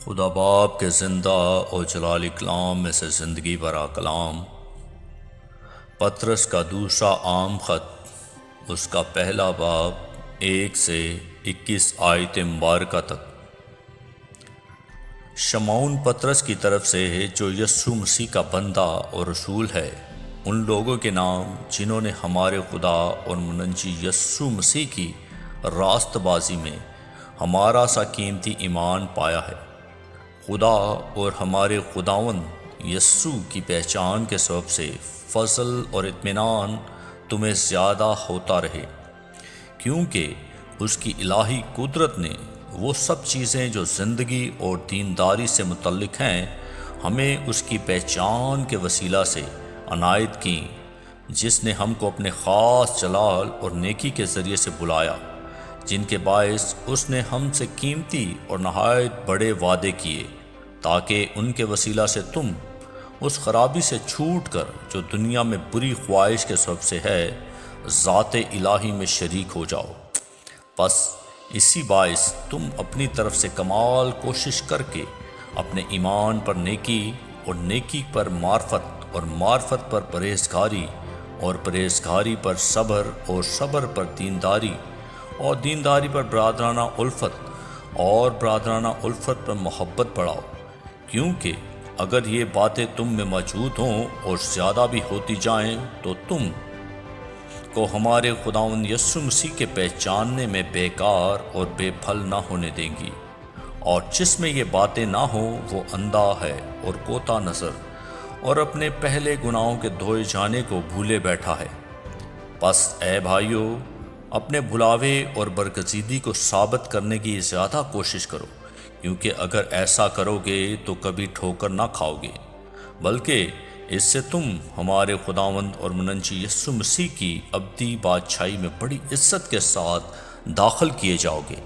خدا باپ کے زندہ اور جلال کلام میں سے زندگی برا کلام۔ پطرس کا دوسرا عام خط، اس کا پہلا باب 1 سے 21 آیت مبارکہ تک۔ شمعون پطرس کی طرف سے جو یسوع مسیح کا بندہ اور رسول ہے، ان لوگوں کے نام جنہوں نے ہمارے خدا اور منجی یسوع مسیح کی راست بازی میں ہمارا سا قیمتی ایمان پایا ہے۔ خدا اور ہمارے خداوند یسوع کی پہچان کے سبب سے فضل اور اطمینان تمہیں زیادہ ہوتا رہے، کیونکہ اس کی الہی قدرت نے وہ سب چیزیں جو زندگی اور دینداری سے متعلق ہیں ہمیں اس کی پہچان کے وسیلہ سے عنایت کی، جس نے ہم کو اپنے خاص جلال اور نیکی کے ذریعے سے بلایا، جن کے باعث اس نے ہم سے قیمتی اور نہایت بڑے وعدے کیے، تاکہ ان کے وسیلہ سے تم اس خرابی سے چھوٹ کر جو دنیا میں بری خواہش کے سبب سے ہے، ذات الہی میں شریک ہو جاؤ۔ پس اسی باعث تم اپنی طرف سے کمال کوشش کر کے اپنے ایمان پر نیکی اور نیکی پر معرفت اور معرفت پر پرہیزگاری اور پرہیزگاری پر صبر اور صبر پر دینداری اور دینداری پر برادرانہ الفت اور برادرانہ الفت پر محبت بڑھاؤ، کیونکہ اگر یہ باتیں تم میں موجود ہوں اور زیادہ بھی ہوتی جائیں تو تم کو ہمارے خداوند یسوع مسیح کے پہچاننے میں بیکار اور بے پھل نہ ہونے دیں گی، اور جس میں یہ باتیں نہ ہوں وہ اندھا ہے اور کوتا نظر اور اپنے پہلے گناہوں کے دھوئے جانے کو بھولے بیٹھا ہے۔ پس اے بھائیو، اپنے بھلاوے اور برگزیدگی کو ثابت کرنے کی زیادہ کوشش کرو، کیونکہ اگر ایسا کرو گے تو کبھی ٹھوکر نہ کھاؤ گے، بلکہ اس سے تم ہمارے خداوند اور منجی یسوع مسیح کی ابدی بادشاہی میں بڑی عزت کے ساتھ داخل کیے جاؤ گے۔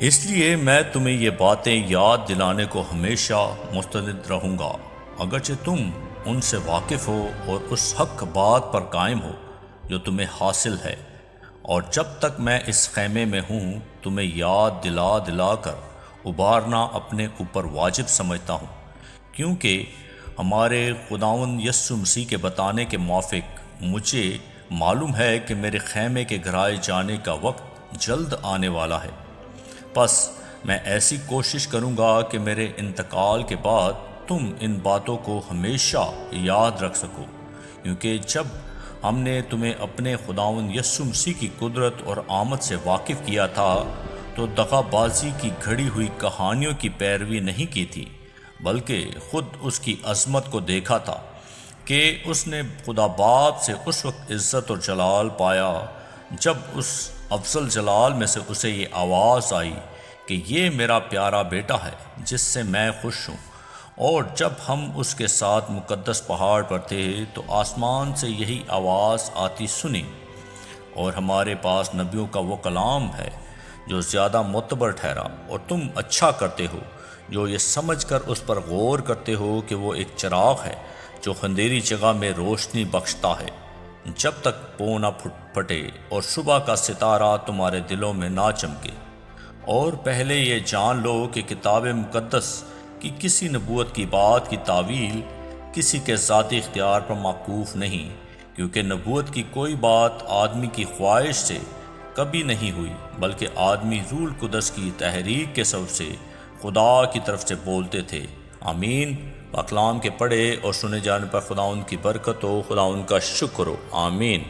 اس لیے میں تمہیں یہ باتیں یاد دلانے کو ہمیشہ مستعد رہوں گا، اگرچہ تم ان سے واقف ہو اور اس حق بات پر قائم ہو جو تمہیں حاصل ہے، اور جب تک میں اس خیمے میں ہوں تمہیں یاد دلا دلا کر ابھارنا اپنے اوپر واجب سمجھتا ہوں، کیونکہ ہمارے خداوند یسوع مسیح کے بتانے کے موافق مجھے معلوم ہے کہ میرے خیمے کے گرائے جانے کا وقت جلد آنے والا ہے۔ پس میں ایسی کوشش کروں گا کہ میرے انتقال کے بعد تم ان باتوں کو ہمیشہ یاد رکھ سکو، کیونکہ جب ہم نے تمہیں اپنے خداوند یسوع مسیح کی قدرت اور آمد سے واقف کیا تھا تو دغا بازی کی گھڑی ہوئی کہانیوں کی پیروی نہیں کی تھی، بلکہ خود اس کی عظمت کو دیکھا تھا کہ اس نے خدا باپ سے اس وقت عزت اور جلال پایا جب اس افضل جلال میں سے اسے یہ آواز آئی کہ یہ میرا پیارا بیٹا ہے جس سے میں خوش ہوں۔ اور جب ہم اس کے ساتھ مقدس پہاڑ پر تھے تو آسمان سے یہی آواز آتی سنی، اور ہمارے پاس نبیوں کا وہ کلام ہے جو زیادہ معتبر ٹھہرا، اور تم اچھا کرتے ہو جو یہ سمجھ کر اس پر غور کرتے ہو کہ وہ ایک چراغ ہے جو اندھیری جگہ میں روشنی بخشتا ہے، جب تک پو نہ پھٹے اور صبح کا ستارہ تمہارے دلوں میں نہ چمکے۔ اور پہلے یہ جان لو کہ کتاب مقدس کی کسی نبوت کی بات کی تعویل کسی کے ذاتی اختیار پر موقوف نہیں، کیونکہ نبوت کی کوئی بات آدمی کی خواہش سے کبھی نہیں ہوئی، بلکہ آدمی روح القدس کی تحریک کے سبب سے خدا کی طرف سے بولتے تھے۔ آمین۔ کلام کے پڑھے اور سنے جانے پر خداوند کی برکت ہو، خداوند کا شکر ہو۔ آمین۔